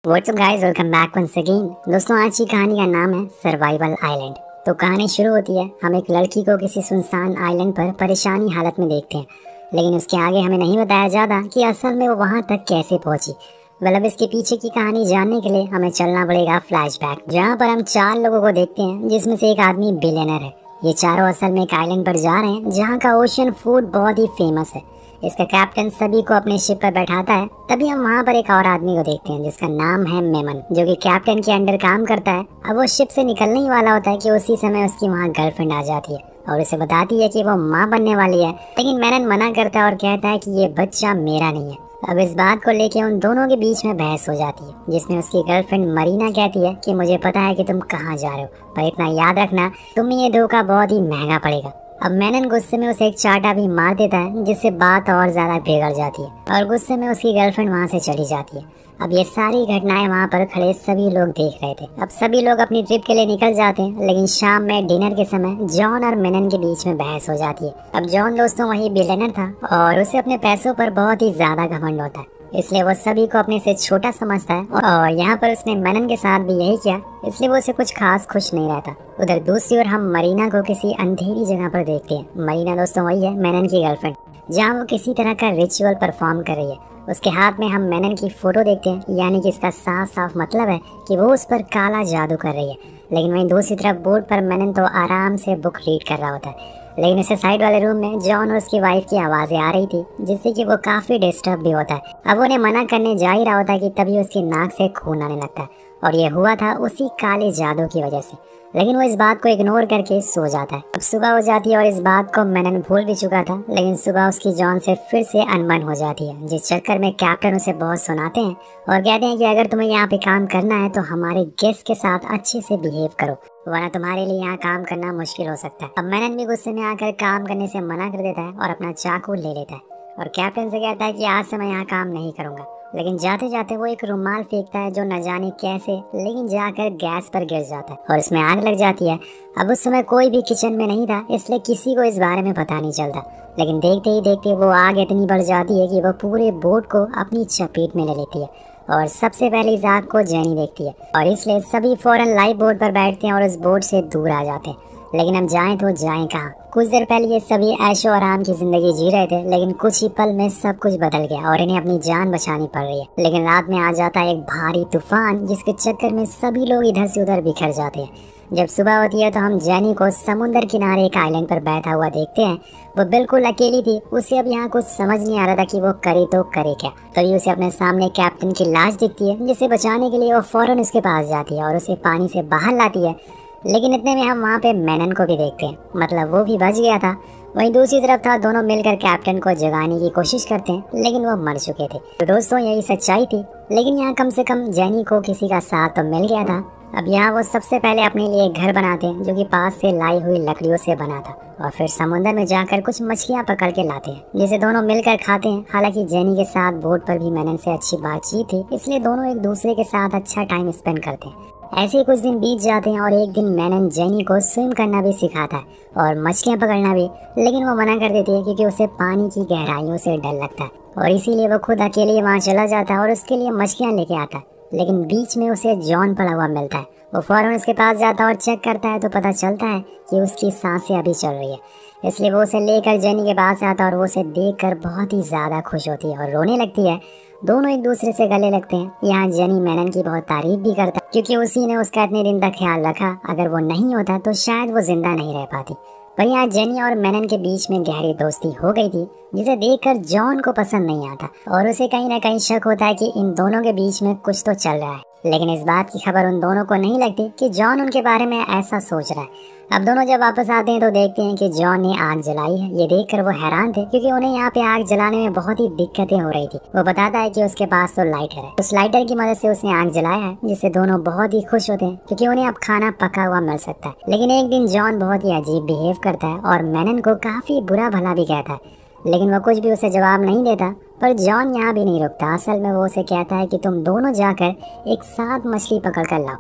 WhatsApp guys, welcome back once again. दोस्तों, आज की कहानी का नाम है सर्वाइवल आइलैंड। तो कहानी शुरू होती है, हम एक लड़की को किसी सुनसान आइलैंड पर परेशानी हालत में देखते हैं, लेकिन उसके आगे हमें नहीं बताया जाता कि असल में वो वहां तक कैसे पहुंची। मतलब इसके पीछे की कहानी जानने के लिए हमें चलना पड़ेगा फ्लैशबैक, जहाँ पर हम 4 लोगों को देखते हैं, जिसमें से एक आदमी बिलियनर है। ये चारों असल में एक आइलैंड पर जा रहे हैं जहाँ का ओशियन फूड बहुत ही फेमस है। इसका कैप्टन सभी को अपने शिप पर बैठाता है। तभी हम वहाँ पर एक और आदमी को देखते हैं जिसका नाम है मेमन, जो कि कैप्टन के अंडर काम करता है। अब वो शिप से निकलने ही वाला होता है कि उसी समय उसकी वहाँ गर्लफ्रेंड आ जाती है और उसे बताती है कि वो माँ बनने वाली है, लेकिन मेनन मना करता है और कहता है कि ये बच्चा मेरा नहीं है। अब इस बात को लेके उन दोनों के बीच में बहस हो जाती है, जिसमें उसकी गर्लफ्रेंड मरीना कहती है कि मुझे पता है कि तुम कहाँ जा रहे हो, पर इतना याद रखना तुम्हें ये धोखा बहुत ही महंगा पड़ेगा। अब मेनन गुस्से में उसे एक चाटा भी मार देता है, जिससे बात और ज्यादा बिगड़ जाती है और गुस्से में उसकी गर्लफ्रेंड वहाँ से चली जाती है। अब ये सारी घटनाएं वहाँ पर खड़े सभी लोग देख रहे थे। अब सभी लोग अपनी ट्रिप के लिए निकल जाते हैं, लेकिन शाम में डिनर के समय जॉन और मेनन के बीच में बहस हो जाती है। अब जॉन दोस्तों वही बिलियनर था और उसे अपने पैसों पर बहुत ही ज्यादा घमंड होता है, इसलिए वो सभी को अपने से छोटा समझता है और यहाँ पर उसने मेनन के साथ भी यही किया, इसलिए वो उसे कुछ खास खुश नहीं रहता। उधर दूसरी ओर हम मरीना को किसी अंधेरी जगह पर देखते हैं। मरीना दोस्तों वही है मेनन की गर्लफ्रेंड, जहाँ वो किसी तरह का रिचुअल परफॉर्म कर रही है। उसके हाथ में हम मेनन की फोटो देखते हैं, यानी कि इसका साफ साफ मतलब है कि वो उस पर काला जादू कर रही है। लेकिन वहीं दूसरी तरफ बोर्ड पर मेनन तो आराम से बुक रीड कर रहा होता है, लेकिन उसे साइड वाले रूम में जॉन और उसकी वाइफ की आवाजें आ रही थी, जिससे कि वो काफी डिस्टर्ब भी होता है। अब उन्हें मना करने जा ही रहा होता है कि तभी उसकी नाक से खून आने लगता है, और ये हुआ था उसी काले जादू की वजह से। लेकिन वो इस बात को इग्नोर करके सो जाता है। अब सुबह हो जाती है और इस बात को मेनन भूल भी चुका था, लेकिन सुबह उसकी जॉन से फिर से अनबन हो जाती है, जिस चक्कर में कैप्टन उसे बहुत सुनाते हैं और कहते हैं कि अगर तुम्हें यहाँ पे काम करना है तो हमारे गेस्ट के साथ अच्छे से बिहेव करो, वरना तुम्हारे लिए यहाँ काम करना मुश्किल हो सकता है। अब मेनन भी गुस्से में आकर काम करने से मना कर देता है और अपना चाकू ले लेता है और कैप्टन से कहता है कि आज से मैं यहाँ काम नहीं करूँगा। लेकिन जाते जाते वो एक रुमाल फेंकता है जो न जाने कैसे लेकिन जाकर गैस पर गिर जाता है और इसमें आग लग जाती है। अब उस समय कोई भी किचन में नहीं था, इसलिए किसी को इस बारे में पता नहीं चलता, लेकिन देखते ही देखते वो आग इतनी बढ़ जाती है कि वो पूरे बोट को अपनी चपेट में ले लेती है और सबसे पहले इस आग को जेनी देखती है और इसलिए सभी फौरन लाइफ बोट पर बैठते हैं और उस बोट से दूर आ जाते हैं। लेकिन अब जाएं तो जाएं कहाँ। कुछ देर पहले ये सभी ऐशो आराम की जिंदगी जी रहे थे, लेकिन कुछ ही पल में सब कुछ बदल गया और इन्हें अपनी जान बचानी पड़ रही है। लेकिन रात में आ जाता है एक भारी तूफान, जिसके चक्कर में सभी लोग इधर से उधर बिखर जाते हैं। जब सुबह होती है तो हम जेनी को समुद्र किनारे एक आइलैंड पर बैठा हुआ देखते हैं। वो बिल्कुल अकेली थी, उसे अब यहाँ कुछ समझ नहीं आ रहा था कि वो करे तो करे क्या। तभी उसे अपने सामने कैप्टन की लाश दिखती है, जिसे बचाने के लिए वो फौरन उसके पास जाती है और उसे पानी से बाहर लाती है। लेकिन इतने में हम वहाँ पे मेनन को भी देखते हैं, मतलब वो भी बच गया था। वहीं दूसरी तरफ था, दोनों मिलकर कैप्टन को जगाने की कोशिश करते हैं, लेकिन वो मर चुके थे। तो दोस्तों यही सच्चाई थी, लेकिन यहाँ कम से कम जेनी को किसी का साथ तो मिल गया था। अब यहाँ वो सबसे पहले अपने लिए एक घर बनाते हैं, जो कि पास से लाई हुई लकड़ियों से बना था, और फिर समुद्र में जाकर कुछ मछलियाँ पकड़ के लाते हैं, जिसे दोनों मिलकर खाते हैं। हालांकि जेनी के साथ बोट पर भी मेनन से अच्छी बातचीत थी, इसलिए दोनों एक दूसरे के साथ अच्छा टाइम स्पेंड करते हैं। ऐसे ही कुछ दिन बीत जाते हैं और एक दिन मेनन जेनी को स्विम करना भी सिखाता है और मछलियाँ पकड़ना भी, लेकिन वो मना कर देती है क्योंकि उसे पानी की गहराइयों से डर लगता है और इसीलिए वो खुद अकेले वहाँ चला जाता है और उसके लिए मछलियाँ लेके आता है। लेकिन बीच में उसे जॉन पड़ा हुआ मिलता है। वो फौरन उसके पास जाता है और चेक करता है तो पता चलता है कि उसकी सांसें अभी चल रही है, इसलिए वो उसे लेकर जेनी के पास आता है और वो उसे देखकर बहुत ही ज़्यादा खुश होती है और रोने लगती है। दोनों एक दूसरे से गले लगते हैं। यहाँ जेनी मेनन की बहुत तारीफ भी करता है, क्योंकि उसी ने उसका इतने दिन तक ख्याल रखा। अगर वो नहीं होता तो शायद वो जिंदा नहीं रह पाती। पर यहाँ जेनी और मेनन के बीच में गहरी दोस्ती हो गई थी, जिसे देखकर जॉन को पसंद नहीं आता और उसे कहीं ना कहीं शक होता है कि इन दोनों के बीच में कुछ तो चल रहा है। लेकिन इस बात की खबर उन दोनों को नहीं लगती कि जॉन उनके बारे में ऐसा सोच रहा है। अब दोनों जब वापस आते हैं तो देखते हैं कि जॉन ने आग जलाई है। ये देखकर वो हैरान थे, क्योंकि उन्हें यहाँ पे आग जलाने में बहुत ही दिक्कतें हो रही थी। वो बताता है कि उसके पास तो लाइटर है, उस लाइटर की मदद से उसने आग जलाया है, जिससे दोनों बहुत ही खुश होते हैं क्योंकि उन्हें अब खाना पका हुआ मिल सकता है। लेकिन एक दिन जॉन बहुत ही अजीब बिहेव करता है और मेनन को काफी बुरा भला भी कहता है, लेकिन वो कुछ भी उसे जवाब नहीं देता। पर जॉन यहाँ भी नहीं रुकता। असल में वो उसे कहता है कि तुम दोनों जाकर एक साथ मछली पकड़ कर लाओ,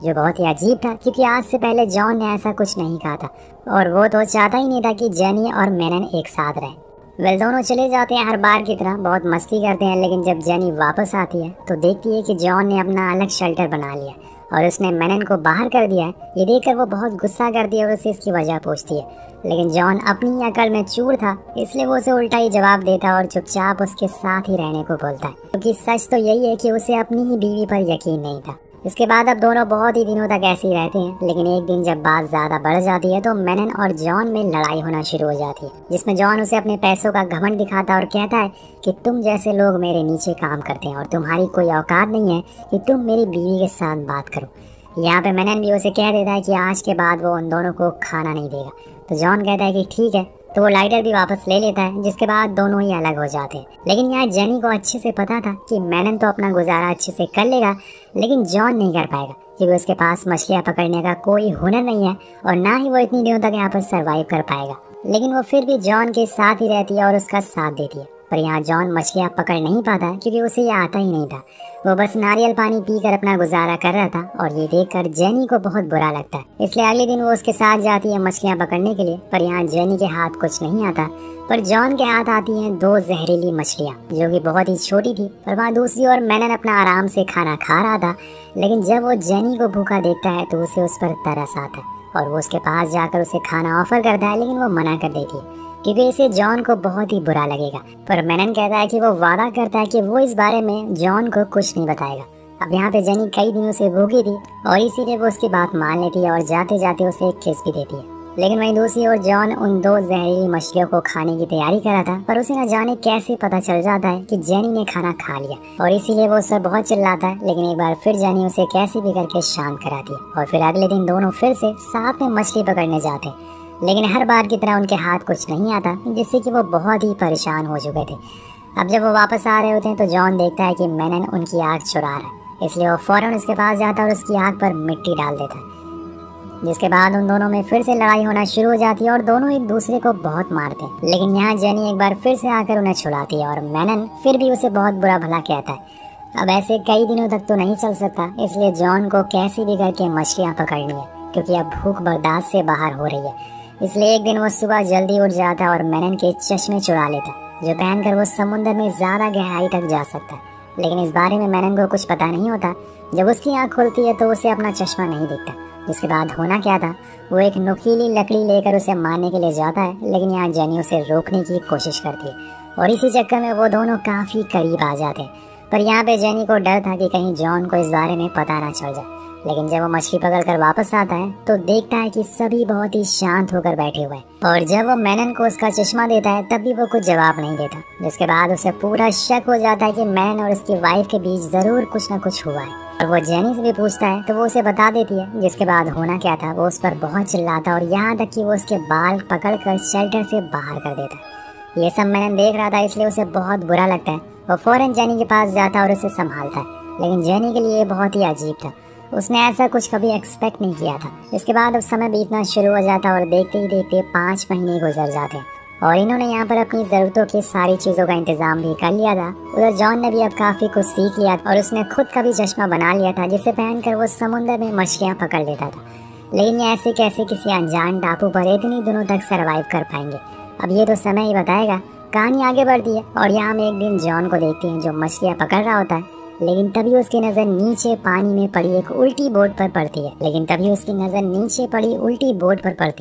जो बहुत ही अजीब था क्योंकि आज से पहले जॉन ने ऐसा कुछ नहीं कहा था और वो तो चाहता ही नहीं था कि जेनी और मेनन एक साथ रहें। दोनों चले जाते हैं हर बार की तरह, बहुत मस्ती करते हैं। लेकिन जब जेनी वापस आती है तो देखती है कि जॉन ने अपना अलग शेल्टर बना लिया और उसने मैनन को बाहर कर दिया है। ये देखकर वो बहुत गुस्सा करती है और उससे इसकी वजह पूछती है। लेकिन जॉन अपनी अकल में चूर था, इसलिए वो उसे उल्टा ही जवाब देता और चुपचाप उसके साथ ही रहने को बोलता है, क्योंकि सच तो यही है कि उसे अपनी ही बीवी पर यकीन नहीं था। इसके बाद अब दोनों बहुत ही दिनों तक ऐसे ही रहते हैं। लेकिन एक दिन जब बात ज्यादा बढ़ जाती है तो मैनन और जॉन में लड़ाई होना शुरू हो जाती है, जिसमें जॉन उसे अपने पैसों का घमंड दिखाता और कहता है कि तुम जैसे लोग मेरे नीचे काम करते हैं और तुम्हारी कोई औकात नहीं है कि तुम मेरी बीवी के साथ बात करो। यहाँ पे मैनन भी उसे कह देता है कि आज के बाद वो उन दोनों को खाना नहीं देगा। तो जॉन कहता है कि ठीक है, तो वो लाइटर भी वापस ले लेता है, जिसके बाद दोनों ही अलग हो जाते हैं। लेकिन यहाँ जेनी को अच्छे से पता था कि मैनन तो अपना गुजारा अच्छे से कर लेगा, लेकिन जॉन नहीं कर पाएगा, क्योंकि उसके पास मछलियाँ पकड़ने का कोई हुनर नहीं है और ना ही वो इतनी दिनों तक यहाँ पर सरवाइव कर पाएगा। लेकिन वो फिर भी जॉन के साथ ही रहती है और उसका साथ देती है। पर यहाँ जॉन मछलियाँ पकड़ नहीं पाता क्योंकि उसे ये आता ही नहीं था। वो बस नारियल पानी पीकर अपना गुजारा कर रहा था और ये देखकर जेनी को बहुत बुरा लगता है। इसलिए अगले दिन वो उसके साथ जाती है मछलियाँ पकड़ने के लिए। पर यहाँ जेनी के हाथ कुछ नहीं आता, पर जॉन के हाथ आती हैं 2 जहरीली मछलियाँ, जो कि बहुत ही छोटी थी। पर वहाँ दूसरी ओर मैनन अपना आराम से खाना खा रहा था। लेकिन जब वो जेनी को भूखा देखता है तो उसे उस पर तरस आता है और वो उसके पास जाकर उसे खाना ऑफर करता है, लेकिन वो मना कर देती है क्योंकि इसे जॉन को बहुत ही बुरा लगेगा। पर मैनन कहता है कि वो वादा करता है कि वो इस बारे में जॉन को कुछ नहीं बताएगा। अब यहाँ पे जेनी कई दिनों से भूखी थी और इसीलिए वो उसकी बात मान लेती है और जाते जाते उसे एक किस भी देती है। लेकिन वहीं दूसरी ओर जॉन उन 2 जहरीली मछलियों को खाने की तैयारी कर रहा था, पर उसे न जाने कैसे पता चल जाता है कि जेनी ने खाना खा लिया और इसीलिए वो उस पर बहुत चिल्लाता है। लेकिन एक बार फिर जेनी उसे कैसे भी करके शांत कराती है और फिर अगले दिन दोनों फिर से साथ में मछली पकड़ने जाते हैं। लेकिन हर बार की तरह उनके हाथ कुछ नहीं आता, जिससे कि वो बहुत ही परेशान हो चुके थे। अब जब वो वापस आ रहे होते हैं तो जॉन देखता है कि मैनन उनकी आग चुरा रहा है, इसलिए वो फौरन उसके पास जाता है और उसकी आग पर मिट्टी डाल देता है। जिसके बाद उन दोनों में फिर से लड़ाई होना शुरू हो जाती है और दोनों एक दूसरे को बहुत मारते हैं। लेकिन यहाँ जेनी एक बार फिर से आकर उन्हें छुड़ाती है और मैनन फिर भी उसे बहुत बुरा भला कहता है। अब ऐसे कई दिनों तक तो नहीं चल सकता, इसलिए जॉन को कैसे भी करके मछलियाँ पकड़नी है, क्योंकि अब भूख बर्दाश्त से बाहर हो रही है। इसलिए एक दिन वो सुबह जल्दी उठ जाता है और मैनन के चश्मे चुरा लेता, जो पहनकर वो समुद्र में ज्यादा गहराई तक जा सकता है। लेकिन इस बारे में मैनन को कुछ पता नहीं होता। जब उसकी आँख खुलती है तो उसे अपना चश्मा नहीं दिखता। जिसके बाद होना क्या था, वो एक नुकीली लकड़ी लेकर उसे मारने के लिए जाता है। लेकिन यहाँ जेनी उसे रोकने की कोशिश करती है और इसी चक्कर में वो दोनों काफी करीब आ जाते हैं। पर यहाँ पे जेनी को डर था कि कहीं जॉन को इस बारे में पता ना चल जाए। लेकिन जब वो मछली पकड़कर वापस आता है तो देखता है कि सभी बहुत ही शांत होकर बैठे हुए हैं और जब वो मैनन को उसका चश्मा देता है तब भी वो कुछ जवाब नहीं देता। जिसके बाद उसे पूरा शक हो जाता है कि मैनन और उसकी वाइफ के बीच जरूर कुछ ना कुछ हुआ है और वो जेनी से भी पूछता है तो वो उसे बता देती है। जिसके बाद होना क्या था, वो उस पर बहुत चिल्लाता और यहाँ तक कि वो उसके बाल पकड़कर शेल्टर से बाहर कर देता। ये सब मैनन देख रहा था, इसलिए उसे बहुत बुरा लगता है। वो फौरन जेनी के पास जाता और उसे संभालता है। लेकिन जेनी के लिए बहुत ही अजीब था, उसने ऐसा कुछ कभी एक्सपेक्ट नहीं किया था। इसके बाद अब समय बीतना शुरू हो जाता और देखते ही देखते 5 महीने गुजर जाते हैं और इन्होंने यहाँ पर अपनी ज़रूरतों की सारी चीज़ों का इंतजाम भी कर लिया था। उधर जॉन ने भी अब काफ़ी कुछ सीख लिया और उसने खुद का भी चश्मा बना लिया था, जिसे पहनकर वो समुद्र में मछलियाँ पकड़ लेता था। लेकिन ये ऐसे कैसे किसी अनजान टापू पर इतनी दिनों तक सर्वाइव कर पाएंगे, अब ये तो समय ही बताएगा। कहानी आगे बढ़ती है और यहाँ हम एक दिन जॉन को देखते हैं जो मछलियाँ पकड़ रहा होता है। लेकिन तभी उसकी नज़र नीचे पानी में पड़ी एक उल्टी बोट पर पड़ती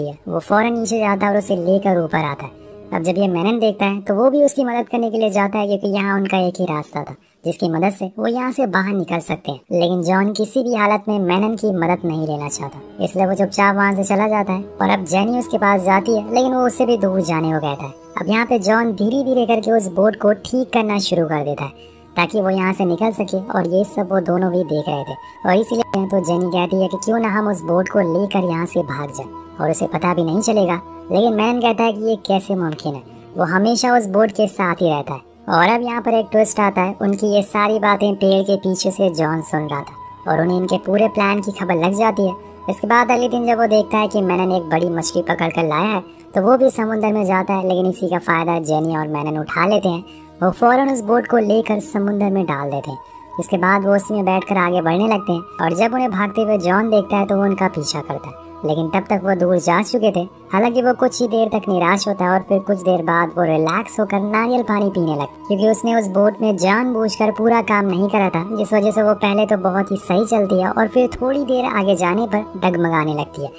है। वो फौरन नीचे जाता है और उसे लेकर ऊपर आता है। अब जब ये मैनन देखता है तो वो भी उसकी मदद करने के लिए जाता है, क्योंकि यहाँ उनका एक ही रास्ता था जिसकी मदद से वो यहाँ से बाहर निकल सकते हैं। लेकिन जॉन किसी भी हालत में मैनन की मदद नहीं लेना चाहता, इसलिए वो चुपचाप वहाँ से चला जाता है और अब जेनी उसके पास जाती है, लेकिन वो उससे भी दूर जाने को कहता है। अब यहाँ पे जॉन धीरे धीरे करके उस बोट को ठीक करना शुरू कर देता है ताकि वो यहाँ से निकल सके और ये सब वो दोनों भी देख रहे थे। और इसीलिए तो जेनी कहती है कि क्यों ना हम उस बोट को लेकर यहाँ से भाग जाए और उसे पता भी नहीं चलेगा। लेकिन मैनन कहता है कि ये कैसे मुमकिन है, वो हमेशा उस बोट के साथ ही रहता है। और अब यहाँ पर एक ट्विस्ट आता है, उनकी ये सारी बातें पेड़ के पीछे से जॉन सुन रहा था और उन्हें इनके पूरे प्लान की खबर लग जाती है। इसके बाद अगले दिन जब वो देखता है कि मैनन एक बड़ी मछली पकड़ कर लाया है तो वो भी समुद्र में जाता है। लेकिन इसी का फायदा जेनी और मैनन उठा लेते हैं। वो फौरन उस बोट को लेकर समुद्र में डाल देते हैं। इसके बाद वो उसी में बैठकर आगे बढ़ने लगते हैं और जब उन्हें भागते हुए जॉन देखता है तो वो उनका पीछा करता है लेकिन तब तक वो दूर जा चुके थे। हालांकि वो कुछ ही देर तक निराश होता है और फिर कुछ देर बाद वो रिलैक्स होकर नारियल पानी पीने लगता, क्योंकि उसने उस बोट में जानबूझकर पूरा काम नहीं करा था, जिस वजह से वो पहले तो बहुत ही सही चलती है और फिर थोड़ी देर आगे जाने पर डगमगाने लगती है।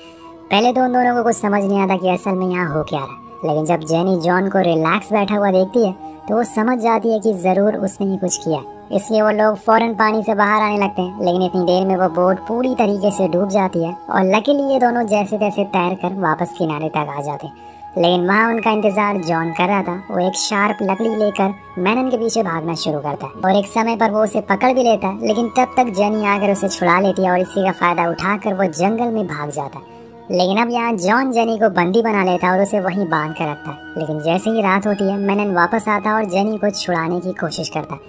पहले तो उन दोनों को कुछ समझ नहीं आता कि असल में यहाँ हो क्या रहा है, लेकिन जब जेनी जॉन को रिलैक्स बैठा हुआ देखती है तो वो समझ जाती है कि जरूर उसने ही कुछ किया, इसलिए वो लोग फौरन पानी से बाहर आने लगते हैं। लेकिन इतनी देर में वो बोट पूरी तरीके से डूब जाती है और लकीली ये दोनों जैसे तैसे तैर कर वापस किनारे तक आ जाते हैं। लेकिन वहाँ उनका इंतजार जॉन कर रहा था। वो एक शार्प लकड़ी लेकर मैनन के पीछे भागना शुरू करता है और एक समय पर वो उसे पकड़ भी लेता है, लेकिन तब तक जेनी आकर उसे छुड़ा लेती है और इसी का फायदा उठाकर वो जंगल में भाग जाता है। लेकिन अब यहाँ जॉन जेनी को बंदी बना लेता है और उसे वहीं बांध कर रखता है। लेकिन जैसे ही रात होती है मैनन वापस आता है और जेनी को छुड़ाने की कोशिश करता है,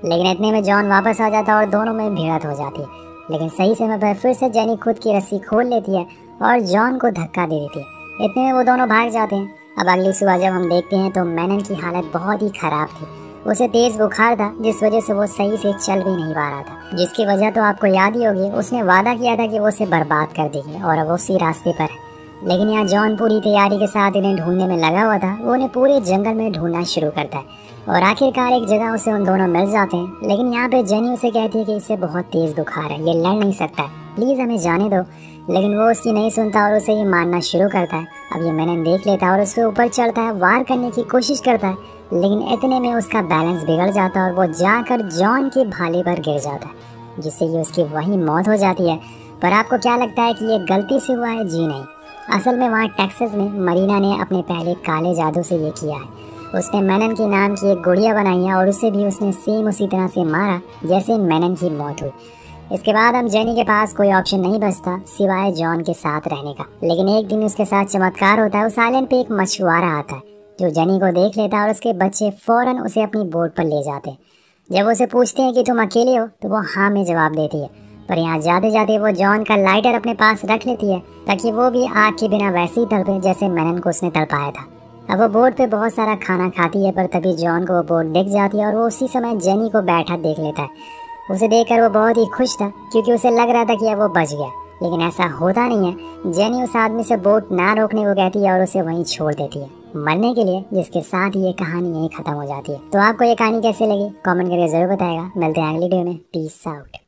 लेकिन इतने में जॉन वापस आ जाता है और दोनों में भिड़ंत हो जाती है। लेकिन सही समय पर फिर से जेनी खुद की रस्सी खोल लेती है और जॉन को धक्का दे देती है। इतने में वो दोनों भाग जाते हैं। अब अगली सुबह जब हम देखते हैं तो मैनन की हालत बहुत ही खराब थी। उसे तेज बुखार था, जिस वजह से वो सही से चल भी नहीं पा रहा था, जिसकी वजह तो आपको याद ही होगी। उसने वादा किया था कि वो उसे बर्बाद कर देगी और अब उसी रास्ते पर है। लेकिन यहाँ जॉन पूरी तैयारी के साथ इन्हें ढूंढने में लगा हुआ था। वो उन्हें पूरे जंगल में ढूंढना शुरू करता है और आखिरकार एक जगह उसे उन दोनों मिल जाते हैं। लेकिन यहाँ पे जेनी उसे कहती है कि इसे बहुत तेज बुखार है, ये लड़ नहीं सकता है, प्लीज हमें जाने दो। लेकिन वो उसकी नहीं सुनता और उसे ये मारना शुरू करता है। अब ये मैनन देख लेता है और उसके ऊपर चढ़ता है, वार करने की कोशिश करता है, लेकिन इतने में उसका बैलेंस बिगड़ जाता है और वो जाकर जॉन के भाले पर गिर जाता है, जिससे कि उसकी वहीं मौत हो जाती है। पर आपको क्या लगता है कि ये गलती से हुआ है? जी नहीं, असल में वहाँ टेक्सास में मरीना ने अपने पहले काले जादू से ये किया है। उसने मैनन के नाम की एक गुड़िया बनाई है और उसे भी उसने सेम उसी तरह से मारा जैसे मैनन की मौत हुई। इसके बाद अब जेनी के पास कोई ऑप्शन नहीं बचता सिवाय जॉन के साथ रहने का। लेकिन एक दिन उसके साथ चमत्कार होता है। उस आइलैंड पे एक मछुआरा आता है जो जेनी को देख लेता है और उसके बच्चे फौरन उसे अपनी बोट पर ले जाते हैं। जब उसे पूछते हैं कि तुम अकेले हो तो वो हाँ में जवाब देती है। पर यहाँ जाते जाते वो जॉन का लाइटर अपने पास रख लेती है ताकि वो भी आग के बिना वैसे ही तड़पे जैसे मैनन को उसने तड़पाया था। अब वो बोट पे बहुत सारा खाना खाती है, पर तभी जॉन को वो बोट दिख जाती है और वो उसी समय जेनी को बैठा देख लेता है। उसे देखकर वो बहुत ही खुश था क्योंकि उसे लग रहा था कि अब वो बच गया, लेकिन ऐसा होता नहीं है। जेनी उस आदमी से बोट ना रोकने को कहती है और उसे वहीं छोड़ देती है मरने के लिए, जिसके साथ ये कहानी यहीं खत्म हो जाती है। तो आपको ये कहानी कैसे लगी कमेंट करके जरूर बताएगा। मिलते हैं अगली वीडियो में। Peace out.